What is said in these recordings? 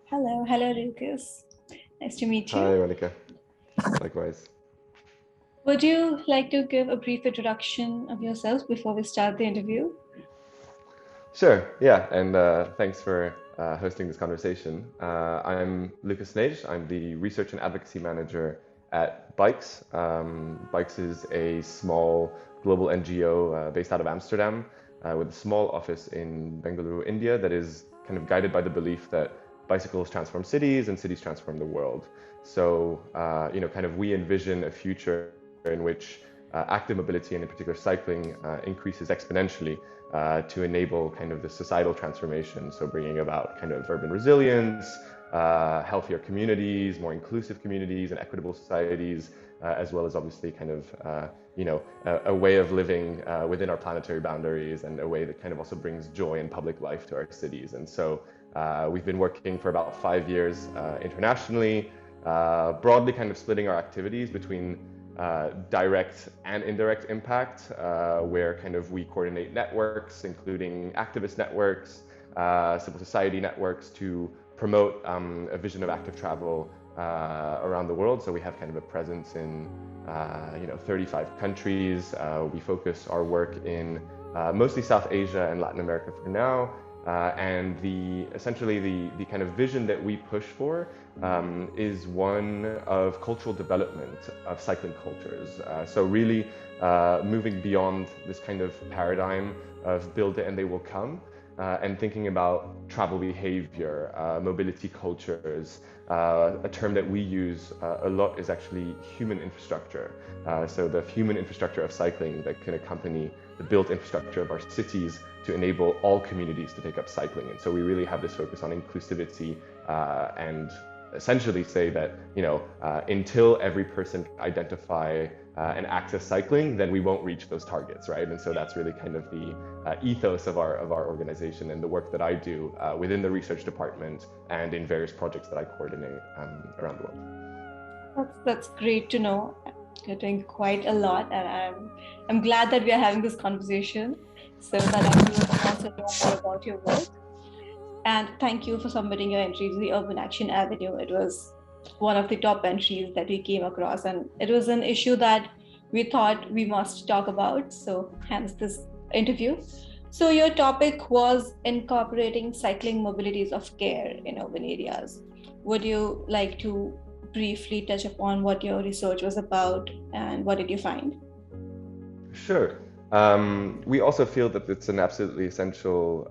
Hello, Lucas. Nice to meet Hi, you. Monica. Likewise. Would you like to give a brief introduction of yourself before we start the interview? Sure, yeah, and thanks for hosting this conversation. I'm Lucas Snaije. I'm the Research and Advocacy Manager at BYCS. BYCS is a small global NGO based out of Amsterdam with a small office in Bengaluru, India, that is kind of guided by the belief that bicycles transform cities and cities transform the world. So, kind of we envision a future in which active mobility and in particular cycling increases exponentially to enable kind of the societal transformation. So bringing about kind of urban resilience, healthier communities, more inclusive communities and equitable societies, as well as obviously kind of, a way of living within our planetary boundaries and a way that kind of also brings joy and public life to our cities. And so we've been working for about 5 years internationally, broadly kind of splitting our activities between direct and indirect impact, where kind of we coordinate networks, including activist networks, civil society networks to promote a vision of active travel around the world. So we have kind of a presence in 35 countries. We focus our work in mostly South Asia and Latin America for now. And essentially the kind of vision that we push for is one of cultural development of cycling cultures. So really moving beyond this kind of paradigm of build it and they will come, and thinking about travel behavior, mobility cultures. A term that we use a lot is actually human infrastructure. So the human infrastructure of cycling that can accompany the built infrastructure of our cities to enable all communities to take up cycling. And so we really have this focus on inclusivity and essentially say that, until every person can identify and access cycling, then we won't reach those targets, right? And so that's really kind of the ethos of our organization and the work that I do within the research department and in various projects that I coordinate around the world. That's great to know. You're doing quite a lot, and I'm glad that we are having this conversation so that everyone can also know more about your work. And thank you for submitting your entry to the Urban Action Avenue. It was one of the top entries that we came across, and it was an issue that we thought we must talk about. So, hence this interview. So, your topic was incorporating cycling mobilities of care in urban areas. Would you like to briefly touch upon what your research was about and what did you find? Sure. We also feel that it's an absolutely essential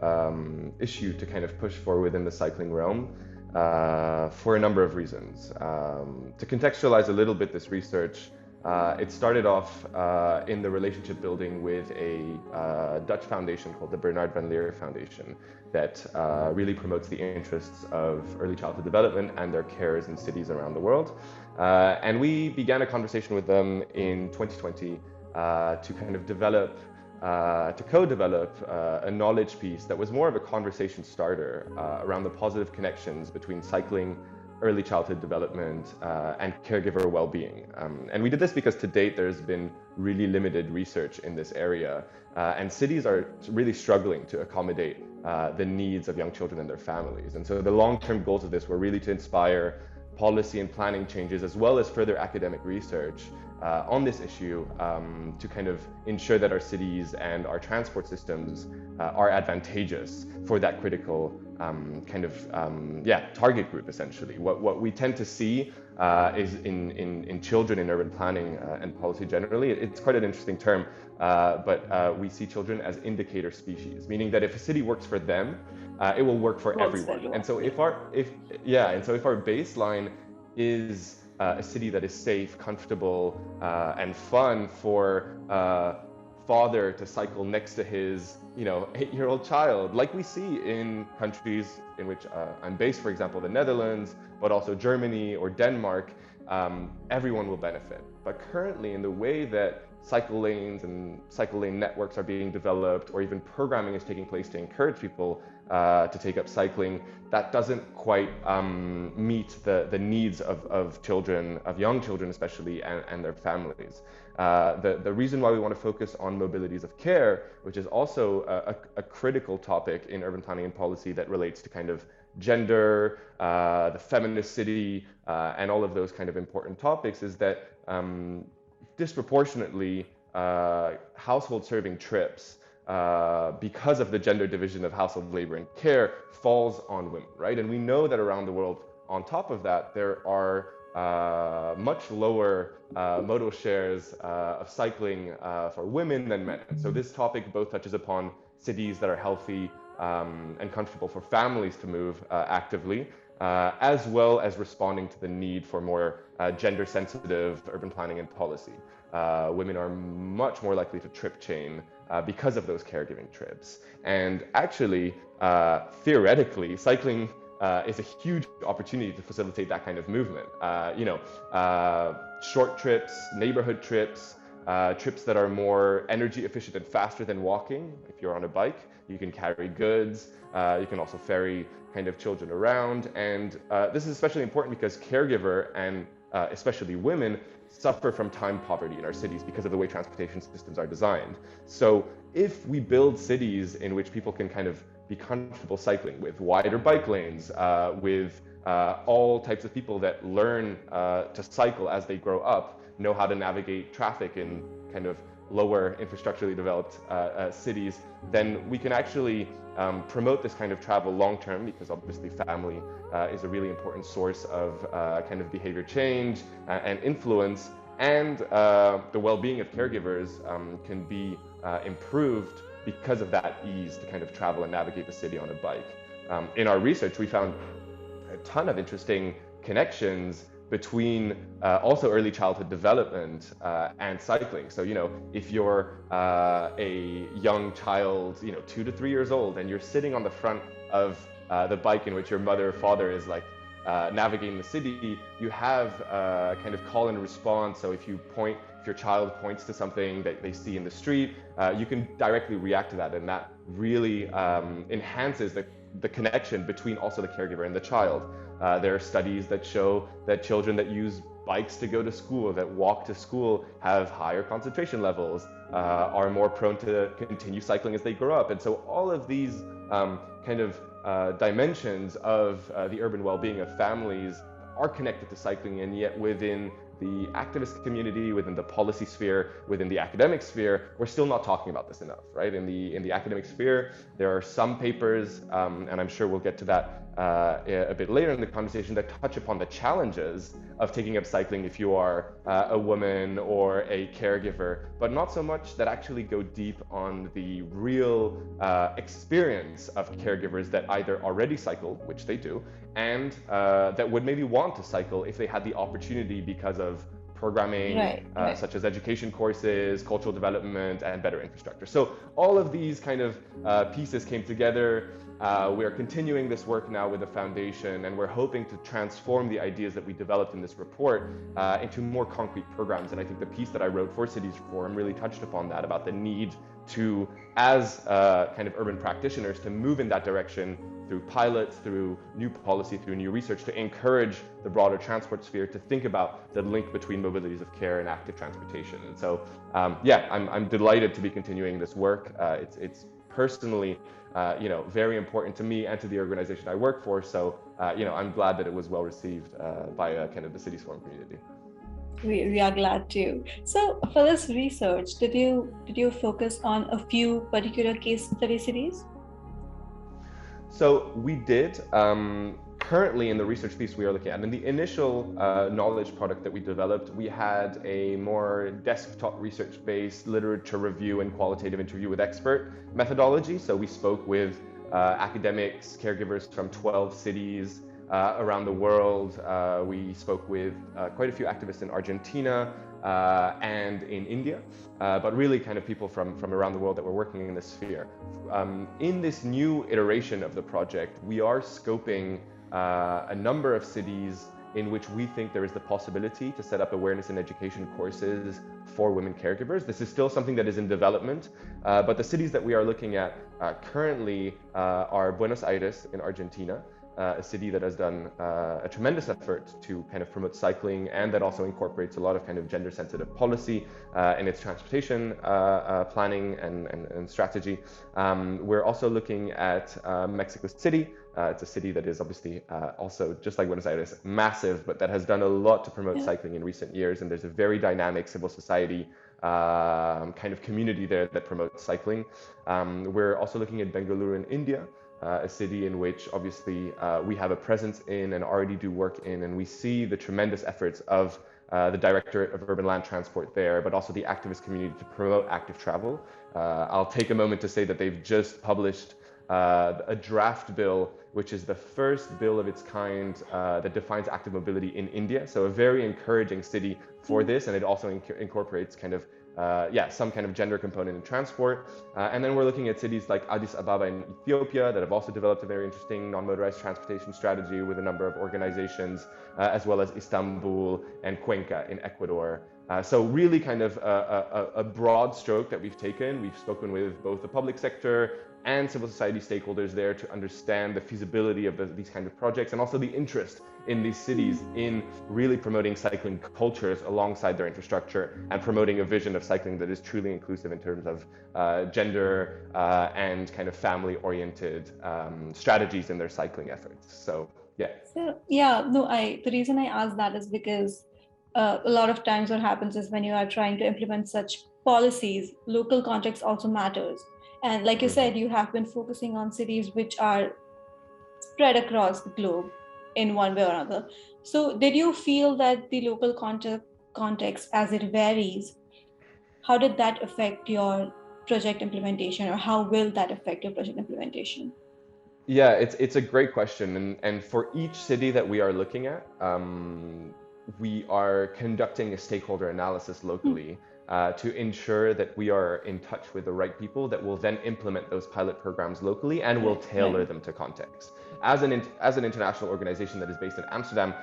issue to kind of push for within the cycling realm for a number of reasons. To contextualize a little bit this research, it started off in the relationship building with a Dutch foundation called the Bernard van Leer Foundation that really promotes the interests of early childhood development and their carers in cities around the world. And we began a conversation with them in 2020 to kind of co-develop a knowledge piece that was more of a conversation starter around the positive connections between cycling, early childhood development, and caregiver well-being. And we did this because to date there's been really limited research in this area, and cities are really struggling to accommodate the needs of young children and their families. And so the long-term goals of this were really to inspire policy and planning changes, as well as further academic research on this issue to kind of ensure that our cities and our transport systems are advantageous for that critical target group, essentially. What we tend to see is in children in urban planning and policy generally, it's quite an interesting term, but we see children as indicator species, meaning that if a city works for them, it will work for everyone. And so if our baseline is a city that is safe, comfortable, and fun for father to cycle next to his 8-year-old child, like we see in countries in which I'm based, for example, the Netherlands, but also Germany or Denmark, everyone will benefit. But currently, in the way that cycle lanes and cycle lane networks are being developed, or even programming is taking place to encourage people to take up cycling, that doesn't quite meet the needs of children, of young children especially, and their families. The reason why we want to focus on mobilities of care, which is also a critical topic in urban planning and policy that relates to kind of gender, the feminist city, and all of those kind of important topics, is that disproportionately household serving trips, because of the gender division of household labor and care, falls on women, right? And we know that around the world, on top of that, there are much lower modal shares of cycling for women than men. So this topic both touches upon cities that are healthy and comfortable for families to move actively, as well as responding to the need for more gender-sensitive urban planning and policy. Women are much more likely to trip chain because of those caregiving trips. And actually, theoretically, cycling is a huge opportunity to facilitate that kind of movement. Short trips, neighborhood trips, trips that are more energy efficient and faster than walking. If you're on a bike, you can carry goods. You can also ferry kind of children around. And this is especially important because caregiver and especially women suffer from time poverty in our cities because of the way transportation systems are designed. So if we build cities in which people can kind of be comfortable cycling, with wider bike lanes, with all types of people that learn to cycle as they grow up, know how to navigate traffic in kind of lower infrastructurally developed cities, then we can actually promote this kind of travel long term, because obviously family is a really important source of kind of behavior change and influence, and the well-being of caregivers can be improved because of that ease to kind of travel and navigate the city on a bike. In our research, we found a ton of interesting connections between also early childhood development and cycling. So, if you're a young child, 2 to 3 years old, and you're sitting on the front of the bike in which your mother or father is like navigating the city, you have kind of call and response. So if your child points to something that they see in the street, you can directly react to that, and that really enhances the connection between also the caregiver and the child. There are studies that show that children that use bikes to go to school, that walk to school, have higher concentration levels, are more prone to continue cycling as they grow up. And so all of these kind of dimensions of the urban well-being of families are connected to cycling, and yet within the activist community, within the policy sphere, within the academic sphere, we're still not talking about this enough, right? In the academic sphere, there are some papers, and I'm sure we'll get to that a bit later in the conversation, that touch upon the challenges of taking up cycling if you are a woman or a caregiver, but not so much that actually go deep on the real experience of caregivers that either already cycle, which they do, and that would maybe want to cycle if they had the opportunity because of programming, such as education courses, cultural development, and better infrastructure. So all of these kind of pieces came together. We are continuing this work now with the foundation, and we're hoping to transform the ideas that we developed in this report into more concrete programs. And I think the piece that I wrote for Cities Forum really touched upon that, about the need to, as kind of urban practitioners, to move in that direction through pilots, through new policy, through new research, to encourage the broader transport sphere to think about the link between mobilities of care and active transportation. And so, I'm delighted to be continuing this work. It's personally, very important to me and to the organization I work for. So, I'm glad that it was well received by kind of the Cities Forum community. We are glad too. So for this research, did you focus on a few particular case study cities? So we did. Currently in the research piece we are looking at, in the initial knowledge product that we developed, we had a more desktop research-based literature review and qualitative interview with expert methodology. So we spoke with academics, caregivers from 12 cities around the world. We spoke with quite a few activists in Argentina and in India, but really kind of people from around the world that were working in this sphere. In this new iteration of the project, we are scoping a number of cities in which we think there is the possibility to set up awareness and education courses for women caregivers. This is still something that is in development, but the cities that we are looking at currently are Buenos Aires in Argentina, a city that has done a tremendous effort to kind of promote cycling, and that also incorporates a lot of kind of gender sensitive policy in its transportation planning and strategy. We're also looking at Mexico City, It's a city that is obviously also, just like Buenos Aires, massive, but that has done a lot to promote cycling in recent years. And there's a very dynamic civil society kind of community there that promotes cycling. We're also looking at Bengaluru in India, a city in which obviously we have a presence in and already do work in, and we see the tremendous efforts of the Directorate of Urban Land Transport there, but also the activist community to promote active travel. I'll take a moment to say that they've just published a draft bill, which is the first bill of its kind that defines active mobility in India. So a very encouraging city for this, and it also incorporates kind of some kind of gender component in transport. And then we're looking at cities like Addis Ababa in Ethiopia that have also developed a very interesting non-motorized transportation strategy with a number of organizations, as well as Istanbul and Cuenca in Ecuador. So really kind of a broad stroke that we've taken. We've spoken with both the public sector and civil society stakeholders there to understand the feasibility of these kind of projects, and also the interest in these cities in really promoting cycling cultures alongside their infrastructure and promoting a vision of cycling that is truly inclusive in terms of gender and kind of family-oriented strategies in their cycling efforts. So yeah. So the reason I asked that is because a lot of times what happens is when you are trying to implement such policies, local context also matters. And like you said, you have been focusing on cities which are spread across the globe in one way or another. So did you feel that the local context, as it varies, how did that affect your project implementation, or how will that affect your project implementation? Yeah, it's a great question. And for each city that we are looking at, we are conducting a stakeholder analysis locally to ensure that we are in touch with the right people that will then implement those pilot programs locally and will tailor them to context. As an international organization that is based in Amsterdam,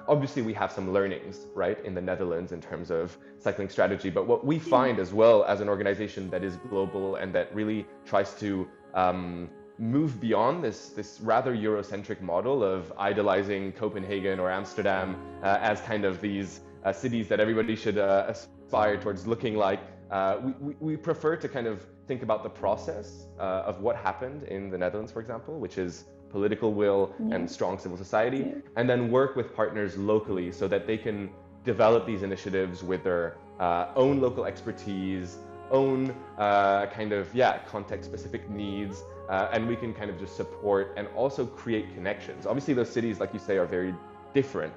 obviously we have some learnings, right, in the Netherlands in terms of cycling strategy. But what we find as well as an organization that is global and that really tries to move beyond this rather Eurocentric model of idolizing Copenhagen or Amsterdam as kind of these cities that everybody should aspire towards looking like. We prefer to kind of think about the process of what happened in the Netherlands, for example, which is political will and strong civil society, and then work with partners locally so that they can develop these initiatives with their own local expertise, own context-specific needs, and we can kind of just support and also create connections. Obviously, those cities, like you say, are very different,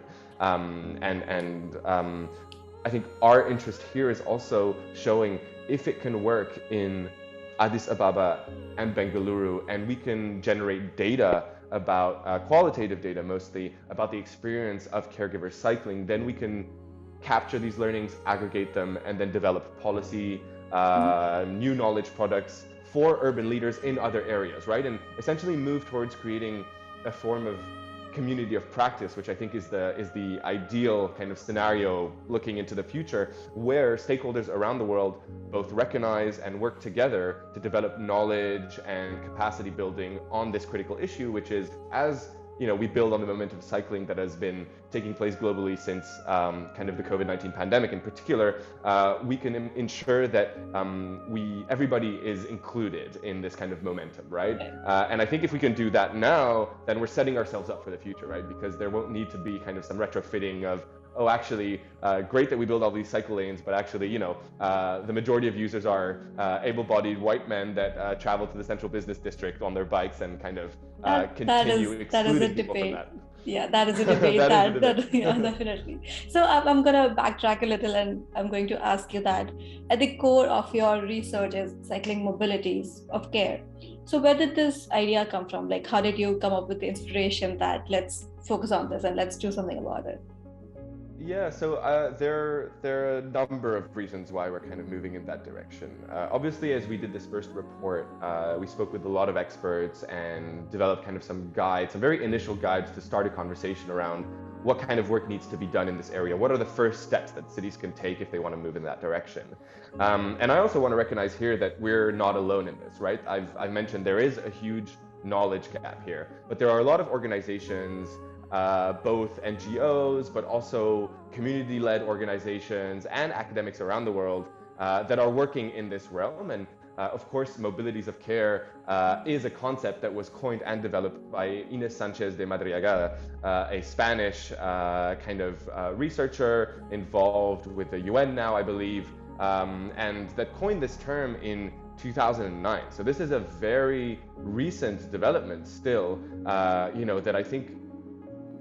I think our interest here is also showing if it can work in Addis Ababa and Bengaluru, and we can generate data about qualitative data mostly about the experience of caregivers cycling, then we can capture these learnings, aggregate them, and then develop policy, new knowledge products for urban leaders in other areas, right? And essentially move towards creating a form of community of practice, which I think is the ideal kind of scenario looking into the future, where stakeholders around the world both recognize and work together to develop knowledge and capacity building on this critical issue, which is, as you know, we build on the momentum of cycling that has been taking place globally since kind of the COVID-19 pandemic in particular. We can ensure that everybody is included in this kind of momentum, right? And I think if we can do that now, then we're setting ourselves up for the future, right? Because there won't need to be kind of some retrofitting of, oh, actually, great that we build all these cycle lanes, but actually, you know, the majority of users are able-bodied white men that travel to the central business district on their bikes and kind of continue excluding people from that. Yeah, that is a debate. Yeah, definitely. So I'm going to backtrack a little, and I'm going to ask you that at the core of your research is cycling mobilities of care. So where did this idea come from? Like, how did you come up with the inspiration that let's focus on this and let's do something about it? Yeah, so there are a number of reasons why we're kind of moving in that direction. Obviously, as we did this first report, we spoke with a lot of experts and developed kind of some guides, some very initial guides to start a conversation around what kind of work needs to be done in this area. What are the first steps that cities can take if they want to move in that direction? And I also want to recognize here that we're not alone in this, right? I've mentioned there is a huge knowledge gap here, but there are a lot of organizations, both NGOs, but also community-led organizations and academics around the world that are working in this realm. And Of course, Mobilities of Care is a concept that was coined and developed by Inés Sánchez de Madriaga, a Spanish kind of researcher involved with the UN now, I believe, and that coined this term in 2009. So this is a very recent development still, that I think,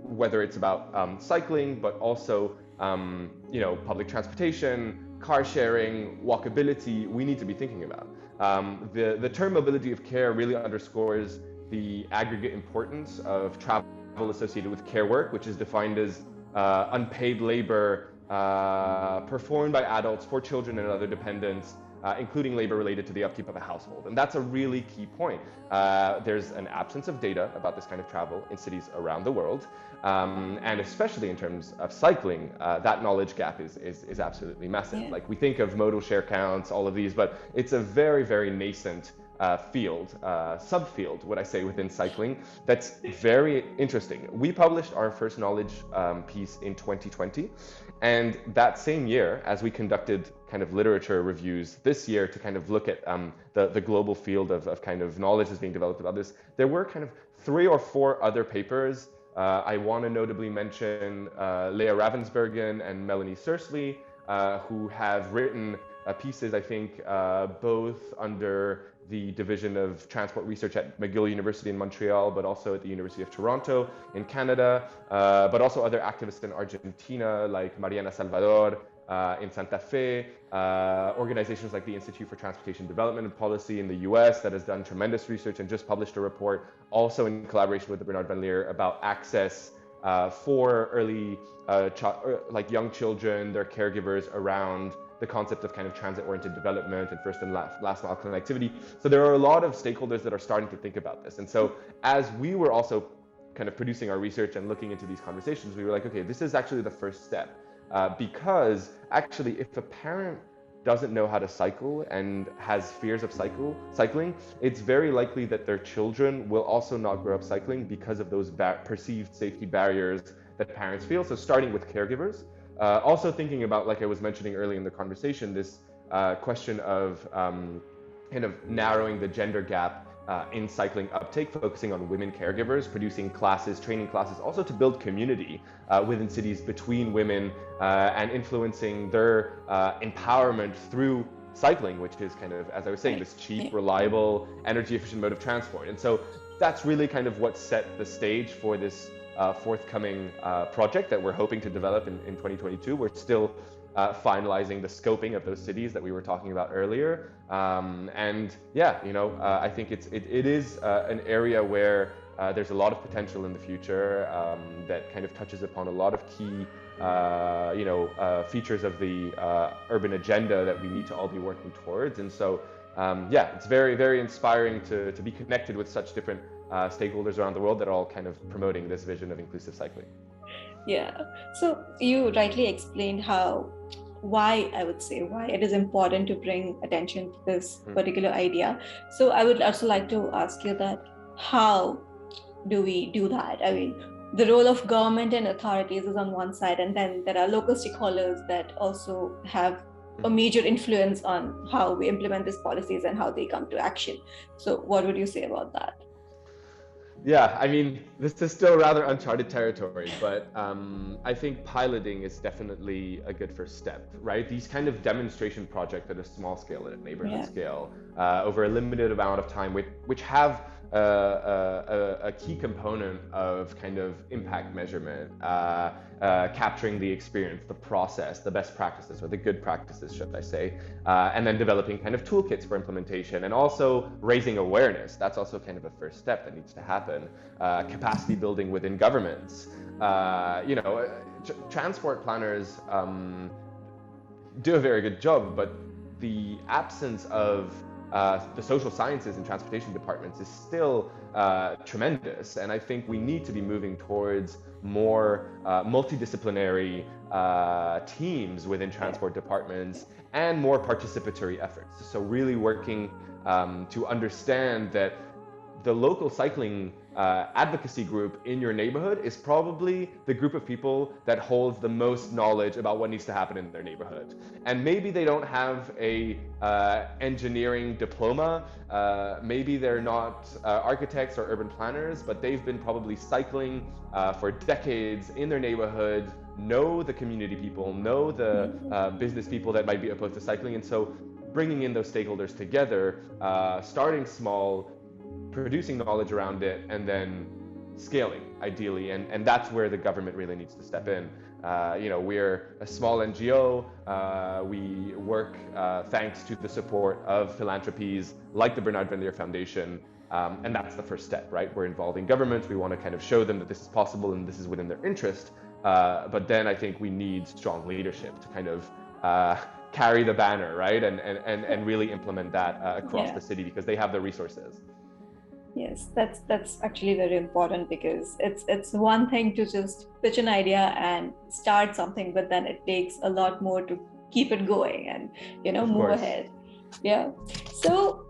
whether it's about cycling, but also public transportation, car sharing, walkability, we need to be thinking about. The term mobility of care really underscores the aggregate importance of travel associated with care work, which is defined as unpaid labor performed by adults for children and other dependents, including labor related to the upkeep of a household. And that's a really key point. There's an absence of data about this kind of travel in cities around the world. And especially in terms of cycling, that knowledge gap is absolutely massive. Yeah. Like, we think of modal share counts, all of these, but it's a very, very nascent subfield, would I say, within cycling that's very interesting. We published our first knowledge piece in 2020, and that same year, as we conducted kind of literature reviews this year to kind of look at the global field of kind of knowledge that's being developed about this, there were kind of 3 or 4 other papers. I want to notably mention Leah Ravensbergen and Melanie Sursley, who have written pieces, I think, both under the Division of Transport Research at McGill University in Montreal, but also at the University of Toronto in Canada, but also other activists in Argentina like Mariana Salvador in Santa Fe, organizations like the Institute for Transportation Development and Policy in the US that has done tremendous research and just published a report, also in collaboration with the Bernard Van Leer, about access for early, young children, their caregivers, around the concept of kind of transit-oriented development and first and last mile connectivity. So there are a lot of stakeholders that are starting to think about this. And so as we were also kind of producing our research and looking into these conversations, we were like, okay, this is actually the first step. Because actually, if a parent doesn't know how to cycle and has fears of cycling, it's very likely that their children will also not grow up cycling because of those perceived safety barriers that parents feel. So starting with caregivers, also thinking about, like I was mentioning early in the conversation, this question of kind of narrowing the gender gap in cycling uptake, focusing on women caregivers, producing classes, training classes, also to build community within cities between women and influencing their empowerment through cycling, which is kind of, as I was saying, this cheap, reliable, energy efficient mode of transport. And so that's really kind of what set the stage for this forthcoming project that we're hoping to develop in 2022. We're still finalizing the scoping of those cities that we were talking about earlier. And yeah, I think it is an area where there's a lot of potential in the future that kind of touches upon a lot of key features of the urban agenda that we need to all be working towards. And so it's very, very inspiring to be connected with such different stakeholders around the world that are all kind of promoting this vision of inclusive cycling. Yeah. So you rightly explained why it is important to bring attention to this particular idea. So I would also like to ask you that, how do we do that? I mean, the role of government and authorities is on one side, and then there are local stakeholders that also have a major influence on how we implement these policies and how they come to action. So what would you say about that? Yeah, I mean, this is still rather uncharted territory, but I think piloting is definitely a good first step, right? These kind of demonstration projects at a small scale, at a neighborhood scale, over a limited amount of time, which have a key component of kind of impact measurement, capturing the experience, the process, the best practices, or the good practices, should I say, and then developing kind of toolkits for implementation, and also raising awareness. That's also kind of a first step that needs to happen. Capacity building within governments. Transport planners do a very good job, but the absence of the social sciences and transportation departments is still tremendous. And I think we need to be moving towards more multidisciplinary teams within transport departments and more participatory efforts. So really working to understand that the local cycling advocacy group in your neighborhood is probably the group of people that holds the most knowledge about what needs to happen in their neighborhood. And maybe they don't have a engineering diploma, maybe they're not architects or urban planners, but they've been probably cycling for decades in their neighborhood, know the community people, know the business people that might be opposed to cycling. And so bringing in those stakeholders together, starting small, producing knowledge around it, and then scaling ideally. And that's where the government really needs to step in. We're a small NGO. We work thanks to the support of philanthropies like the Bernard Venlier Foundation. And that's the first step, right? We're involving governments. We want to kind of show them that this is possible and this is within their interest. But then I think we need strong leadership to kind of carry the banner, right? And really implement that across the city, because they have the resources. Yes, that's actually very important, because it's one thing to just pitch an idea and start something, but then it takes a lot more to keep it going and move ahead. Yeah. So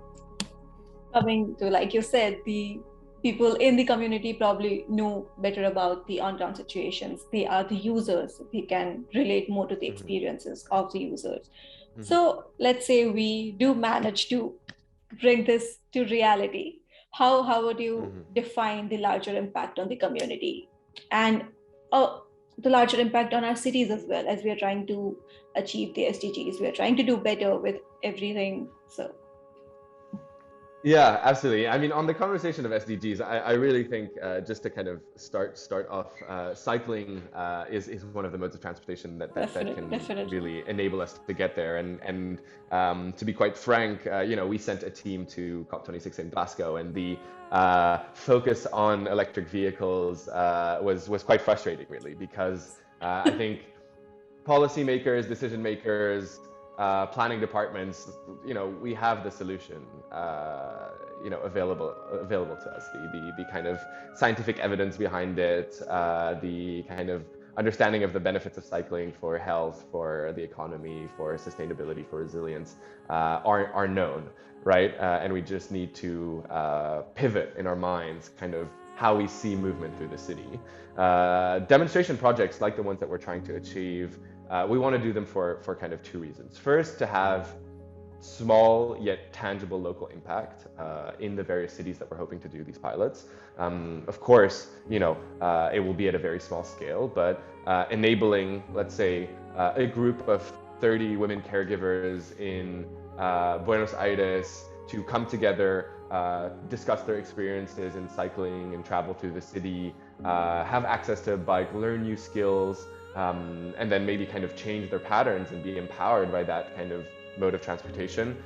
coming to, like you said, the people in the community probably know better about the on-ground situations. They are the users. They can relate more to the experiences of the users. So let's say we do manage to bring this to reality. How would you define the larger impact on the community and the larger impact on our cities as well, as we are trying to achieve the SDGs? We are trying to do better with everything. So yeah, absolutely. I mean, on the conversation of SDGs, I really think just to kind of start off, cycling is one of the modes of transportation that can really enable us to get there. And to be quite frank, we sent a team to COP26 in Glasgow, and the focus on electric vehicles was quite frustrating, really, because I think policymakers, decision makers, planning departments, we have the solution, available to us. The kind of scientific evidence behind it, the kind of understanding of the benefits of cycling for health, for the economy, for sustainability, for resilience, are known, right? And we just need to pivot in our minds, kind of how we see movement through the city. Demonstration projects like the ones that we're trying to achieve, we want to do them for kind of two reasons. First, to have small yet tangible local impact in the various cities that we're hoping to do these pilots. Of course, it will be at a very small scale, but enabling, let's say, a group of 30 women caregivers in Buenos Aires to come together, discuss their experiences in cycling and travel through the city, have access to a bike, learn new skills, and then maybe kind of change their patterns and be empowered by that kind of mode of transportation.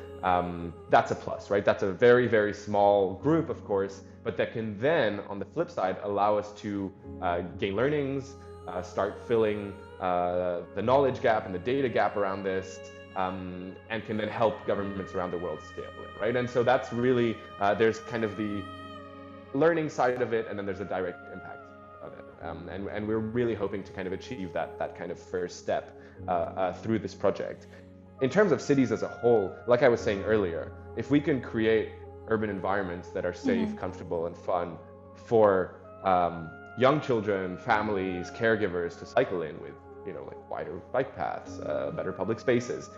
That's a plus, right? That's a very, very small group, of course, but that can then, on the flip side, allow us to gain learnings, start filling the knowledge gap and the data gap around this, and can then help governments around the world scale it, right? And so that's really, there's kind of the learning side of it, and then there's a direct impact of it. And we're really hoping to kind of achieve that kind of first step through this project. In terms of cities as a whole, like I was saying earlier, if we can create urban environments that are safe, comfortable, and fun for young children, families, caregivers to cycle in with, like wider bike paths, better public spaces,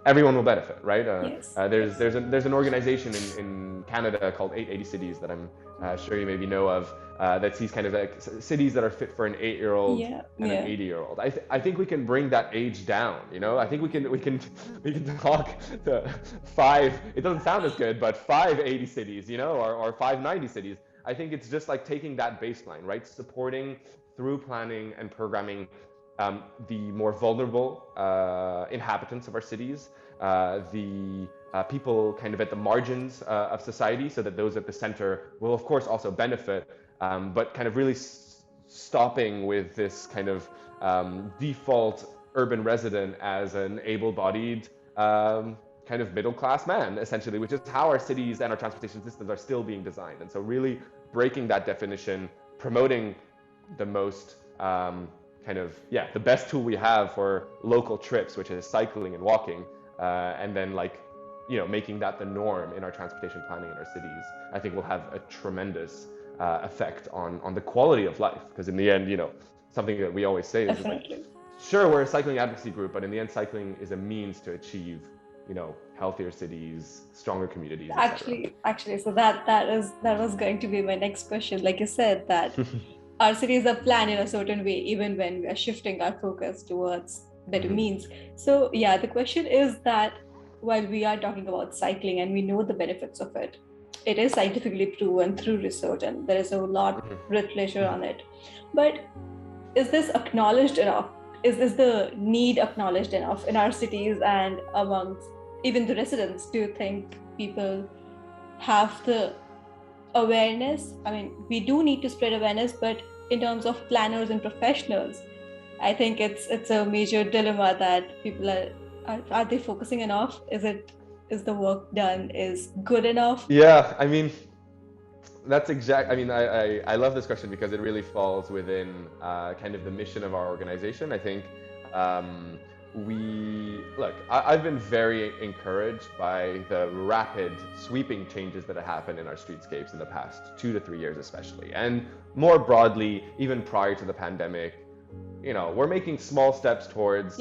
everyone will benefit, right? Yes. There's an organization in Canada called 880 Cities that I'm sure you maybe know of, that sees kind of like cities that are fit for an 8-year-old and an 80-year-old. I think we can bring that age down. I think we can talk to 5. It doesn't sound as good, but 580 cities, or 590 cities. I think it's just like taking that baseline, right? Supporting through planning and programming the more vulnerable inhabitants of our cities, the people kind of at the margins of society, so that those at the center will of course also benefit, but kind of really stopping with this kind of default urban resident as an able-bodied kind of middle-class man, essentially, which is how our cities and our transportation systems are still being designed. And so really breaking that definition, promoting the most the best tool we have for local trips, which is cycling and walking, and then like making that the norm in our transportation planning in our cities, I think will have a tremendous effect on the quality of life. Because in the end, something that we always say is just like, Definitely. sure, we're a cycling advocacy group, but in the end, cycling is a means to achieve, healthier cities, stronger communities, etc. Actually, so that was going to be my next question. Like you said, that our cities are planned in a certain way, even when we are shifting our focus towards better means. So yeah, the question is that while we are talking about cycling and we know the benefits of it, it is scientifically proven through research, and there is a lot literature on it. But is this acknowledged enough? Is this the need acknowledged enough in our cities and amongst even the residents? Do you think people have the awareness? I mean, we do need to spread awareness, but in terms of planners and professionals, I think it's a major dilemma that people are they focusing enough? Is the work done is good enough? Yeah, I mean, I mean, I love this question because it really falls within kind of the mission of our organization. I think I've been very encouraged by the rapid sweeping changes that have happened in our streetscapes in the past 2 to 3 years, especially. And more broadly, even prior to the pandemic, we're making small steps towards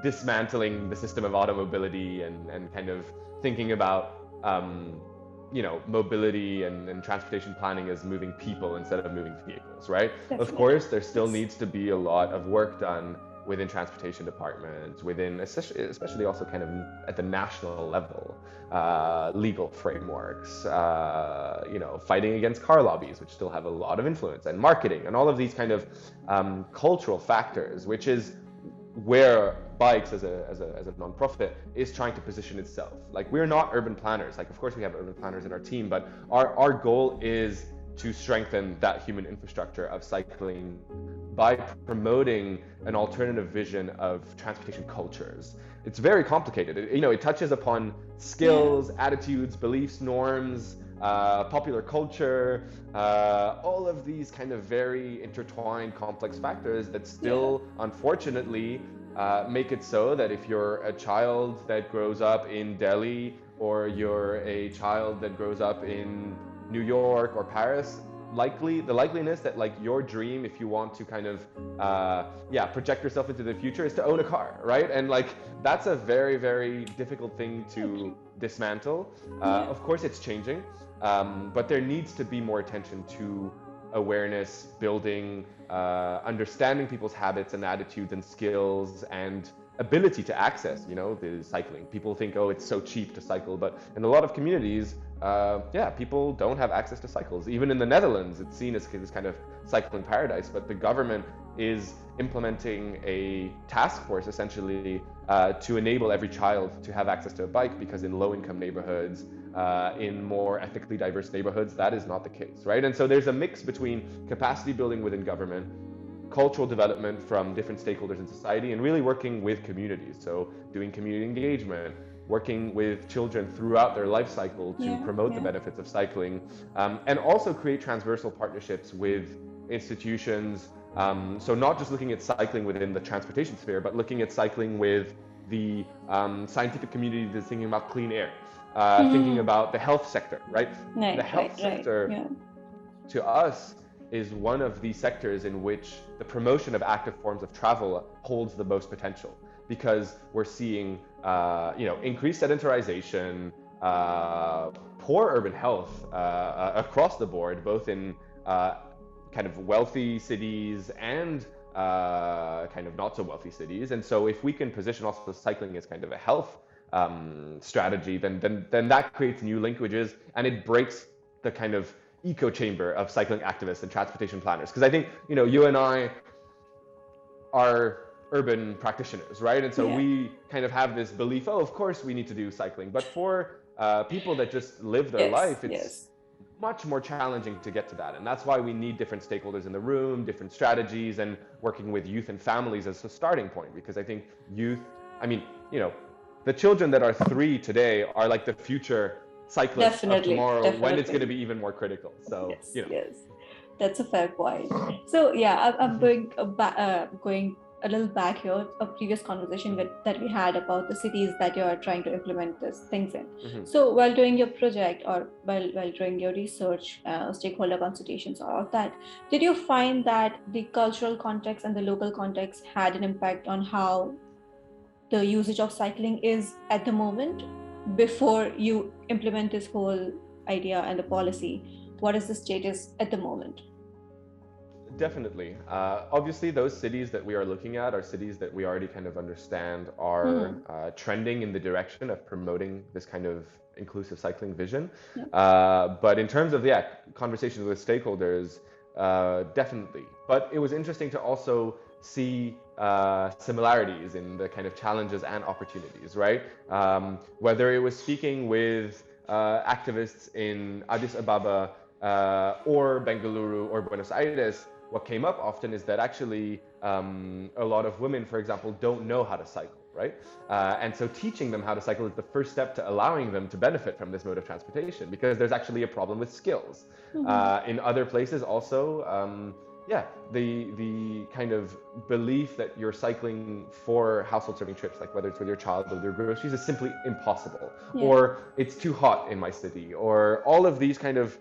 dismantling the system of automobility and kind of thinking about mobility and transportation planning as moving people instead of moving vehicles, right? Definitely. Of course, there still needs to be a lot of work done within transportation departments, within especially also kind of at the national level, legal frameworks, fighting against car lobbies, which still have a lot of influence, and marketing, and all of these kind of cultural factors, which is where Bikes as a nonprofit is trying to position itself. Like, we're not urban planners. Like, of course we have urban planners in our team, but our goal is to strengthen that human infrastructure of cycling by promoting an alternative vision of transportation cultures. It's very complicated. It touches upon skills, attitudes, beliefs, norms, popular culture, all of these kind of very intertwined, complex factors that still, unfortunately, make it so that if you're a child that grows up in Delhi, or you're a child that grows up in New York or Paris, the likeliness that, like, your dream, if you want to kind of project yourself into the future, is to own a car, right? And like, that's a very, very difficult thing to dismantle. Of course it's changing, but there needs to be more attention to awareness building, understanding people's habits and attitudes and skills and ability to access, the cycling. People think, oh, it's so cheap to cycle, but in a lot of communities, people don't have access to cycles. Even in the Netherlands, it's seen as this kind of cycling paradise, but the government is implementing a task force essentially to enable every child to have access to a bike, because in low-income neighborhoods, in more ethnically diverse neighborhoods, that is not the case, right? And so there's a mix between capacity building within government, cultural development from different stakeholders in society, and really working with communities. So doing community engagement, working with children throughout their life cycle to promote the benefits of cycling, and also create transversal partnerships with institutions. So not just looking at cycling within the transportation sphere, but looking at cycling with the scientific community that's thinking about clean air, thinking about the health sector, right? The health sector, to us, is one of the sectors in which the promotion of active forms of travel holds the most potential, because we're seeing increased sedentarization, poor urban health across the board, both in kind of wealthy cities and kind of not so wealthy cities. And so if we can position also cycling as kind of a health strategy, then that creates new linkages, and it breaks the kind of echo chamber of cycling activists and transportation planners. Because I think, you and I are urban practitioners, right? And so we kind of have this belief, oh, of course we need to do cycling. But for people that just live their life, it's much more challenging to get to that. And that's why we need different stakeholders in the room, different strategies, and working with youth and families as a starting point. Because I think youth, the children that are 3 today are like the future cyclists of tomorrow, when it's going to be even more critical. So, yes, that's a fair point. So yeah, I'm going a little back here, a previous conversation that we had about the cities that you are trying to implement these things in. Mm-hmm. So while doing your project or while doing your research, stakeholder consultations, all of that, did you find that the cultural context and the local context had an impact on how the usage of cycling is at the moment before you implement this whole idea and the policy? What is the status at the moment? Definitely. Obviously, those cities that we are looking at are cities that we already kind of understand are trending in the direction of promoting this kind of inclusive cycling vision. But in terms of, conversations with stakeholders, definitely. But it was interesting to also see similarities in the kind of challenges and opportunities, right? Whether it was speaking with activists in Addis Ababa or Bengaluru or Buenos Aires, what came up often is that actually a lot of women, for example, don't know how to cycle, right? And so teaching them how to cycle is the first step to allowing them to benefit from this mode of transportation, because there's actually a problem with skills. In other places also, the kind of belief that you're cycling for household serving trips, like whether it's with your child or your groceries, is simply impossible. Or it's too hot in my city, or all of these kind of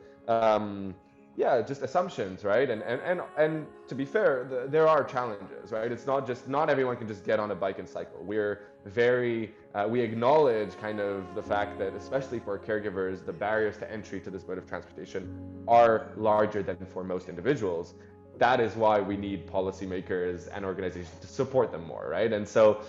just assumptions, right? And to be fair, there are challenges, right? It's not everyone can just get on a bike and cycle. We acknowledge kind of the fact that, especially for caregivers, the barriers to entry to this mode of transportation are larger than for most individuals. That is why we need policymakers and organizations to support them more, right? And so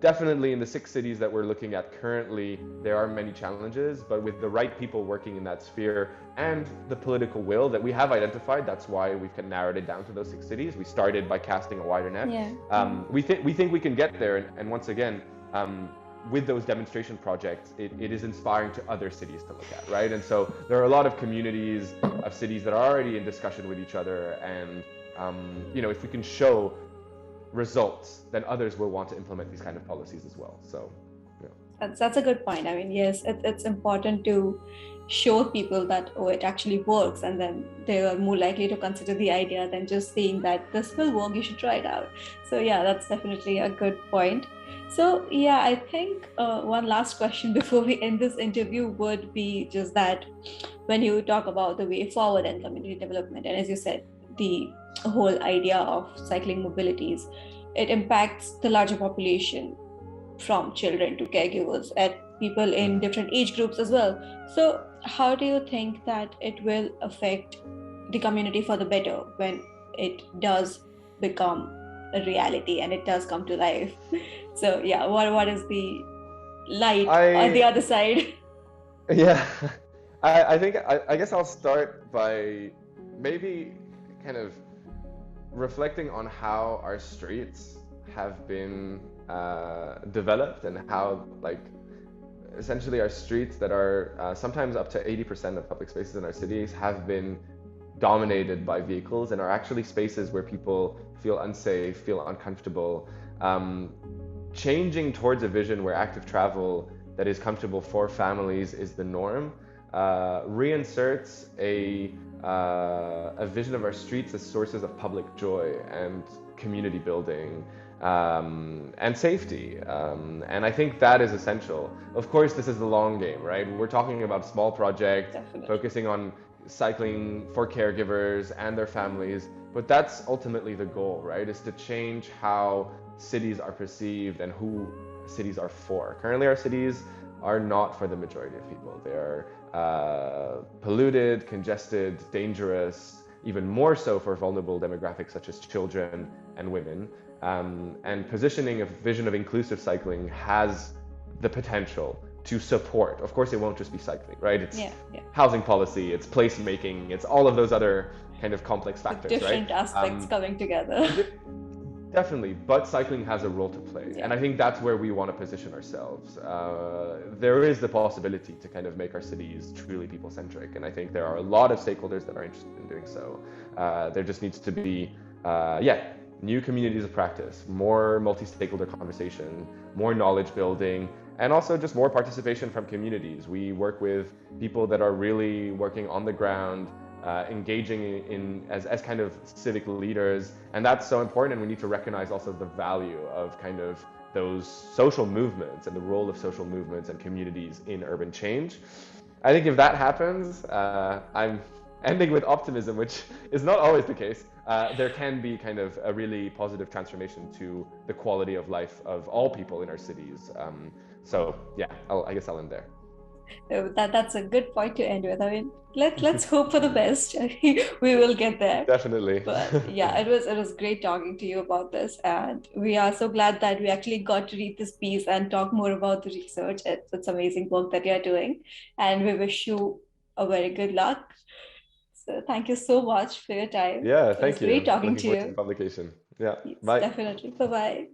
definitely in the 6 cities that we're looking at currently, there are many challenges, but with the right people working in that sphere and the political will that we have identified, that's why we've narrowed it down to those 6 cities. We started by casting a wider net. We think we can get there, and once again, with those demonstration projects, it is inspiring to other cities to look at, right? And so there are a lot of communities of cities that are already in discussion with each other, and if we can show results, then others will want to implement these kind of policies as well. So that's a good point. I mean, yes, it's important to show people that it actually works, and then they are more likely to consider the idea than just saying that this will work, you should try it out. So that's definitely a good point. So I think one last question before we end this interview would be just that when you talk about the way forward and community development, and as you said, the whole idea of cycling mobilities, it impacts the larger population, from children to caregivers and people in different age groups as well. So how do you think that it will affect the community for the better when it does become a reality and it does come to life? So what is the light on the other side? I guess I'll start by maybe kind of reflecting on how our streets have been developed, and how essentially our streets that are sometimes up to 80% of public spaces in our cities have been dominated by vehicles and are actually spaces where people feel unsafe, feel uncomfortable. Changing towards a vision where active travel that is comfortable for families is the norm reinserts a vision of our streets as sources of public joy and community building and safety. And I think that is essential. Of course, this is the long game, right? We're talking about small projects, focusing on cycling for caregivers and their families, but that's ultimately the goal, right? Is to change how cities are perceived and who cities are for. Currently, our cities are not for the majority of people. They are polluted, congested, dangerous, even more so for vulnerable demographics such as children and women. And positioning a vision of inclusive cycling has the potential to support. Of course, it won't just be cycling, right? It's housing policy, it's placemaking, it's all of those other kind of complex factors, different aspects coming together. Definitely, but cycling has a role to play. And I think that's where we want to position ourselves. There is the possibility to kind of make our cities truly people-centric. And I think there are a lot of stakeholders that are interested in doing so. There just needs to be, new communities of practice, more multi-stakeholder conversation, more knowledge building, and also just more participation from communities. We work with people that are really working on the ground, engaging as kind of civic leaders, and that's so important. And we need to recognize also the value of kind of those social movements and the role of social movements and communities in urban change. I think if that happens, I'm ending with optimism, which is not always the case. There can be kind of a really positive transformation to the quality of life of all people in our cities. So yeah, I guess I'll end there. That's a good point to end with. I mean, let's hope for the best. We will get there. Definitely. But yeah, it was great talking to you about this, and we are so glad that we actually got to read this piece and talk more about the research. It's amazing work that you're doing, and we wish you a very good luck. So thank you so much for your time. Yeah, It was thank great you. talking Looking to forward to the you. publication. Yeah, Yes, bye. definitely. Bye bye.